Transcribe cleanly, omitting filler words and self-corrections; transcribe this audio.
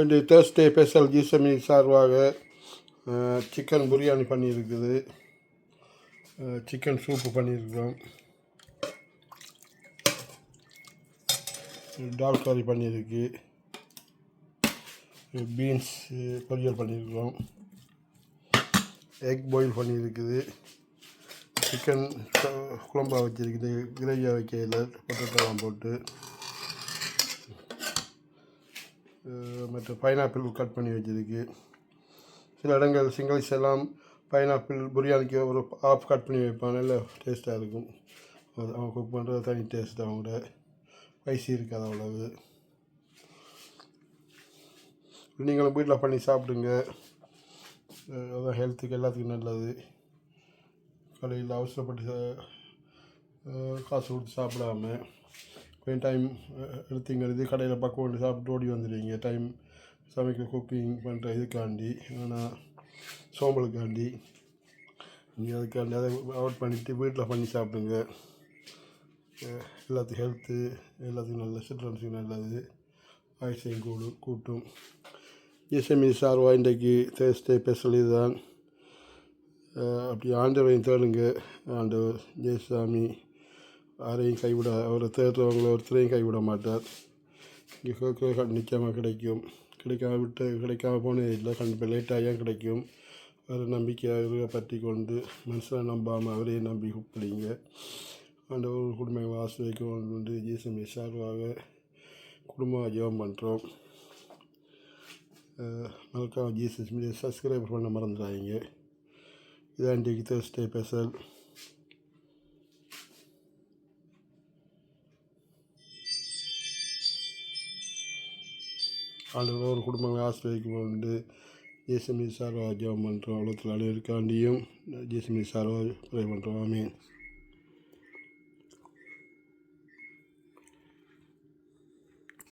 இந்த Thursday special ஜிசமி சார்பாக chicken biryani பண்ணியிருக்குது, சிக்கன் சூப்பு பண்ணியிருக்கிறோம், டால் கறி பண்ணியிருக்கு, பீன்ஸ் பொரியல் பண்ணியிருக்கிறோம், எக் பாயில் பண்ணியிருக்குது, சிக்கன் குழம்பா வச்சுருக்குது, கிரேவியாக வைக்கையில் பொட்டேட்டோலாம் போட்டு, மற்ற பைனாப்பிள் கட் பண்ணி வச்சுருக்கு. சில இடங்கள் சிங்கிள்ஸ் எல்லாம் பைனாப்பிள் பிரியாணிக்கு ஒரு ஆஃப் கட் பண்ணி வைப்பாங்க, நல்ல டேஸ்ட்டாக இருக்கும். அது அவங்க குக் பண்ணுறது தனி டேஸ்ட், அவங்களோட ஸ்பைசி இருக்காது அவ்வளவு. நீங்களும் வீட்டில் பண்ணி சாப்பிடுங்க, அதான் ஹெல்த்துக்கு எல்லாத்துக்கும் நல்லது. கடையில் அவசரப்பட்டு காசு கொடுத்து சாப்பிடாம கொஞ்சம் டைம் எடுத்துங்கிறது கடையில் பக்கம் கொண்டு சாப்பிட்டு ஓடி வந்துடுவீங்க. டைம் சமைக்க குக்கிங் பண்ணுற இதுக்காண்டி, ஆனால் சோம்பலுக்காண்டி நீங்கள் அதுக்காண்டி அதை அவாய்ட் பண்ணிவிட்டு வீட்டில் பண்ணி சாப்பிடுங்க. எல்லாத்துக்கும் ஹெல்த்து, எல்லாத்துக்கும் நல்ல சிட்ரன்ஸுக்கு நல்லது, ஆயுசையும் கூட்டும். ஜிசமி சார்வா இன்றைக்கு தேர்ஸ்டே ஸ்பெஷல் இதுதான். அப்படி ஆண்டவரையும் தேடுங்க. ஆண்டவர் ஜெயசாமி யாரையும் கைவிட, அவரை தேடுறவங்கள ஒருத்தரையும் கைவிட மாட்டார். இங்கே நிச்சயமாக கிடைக்கும். கிடைக்காம போனே இல்லை, கண்டிப்பாக லேட்டாக ஏன் கிடைக்கும். அவரை நம்பிக்கையாக பற்றி கொண்டு மனுஷனை நம்பாமல் அவரையே நம்பி பிடிங்க. ஆண்டவர் குடும்பங்களை ஆசிரியக்கும் கொண்டு ஜிசமி சார்பாக குடும்பமாக ஜெபம் பண்ணுறோம். மறக்காம ஜீசஸ் மீடியா சப்ஸ்கிரைப் பண்ண மறந்துடாதீங்க. இதான் இன்றைக்கு தேர்ஸ்டே ஸ்பெஷல். ஆண்டவர் ஒரு குடும்பங்களை ஆசிரியக்கும் கொண்டு ஜிசமி சார்பாக ஜெபம் பண்ணுறோம். உலகத்தில் அனைவருக்காண்டியும் ஜிசமி சார்பாக ப்ரே பண்ணுறோம். ஆமீன்.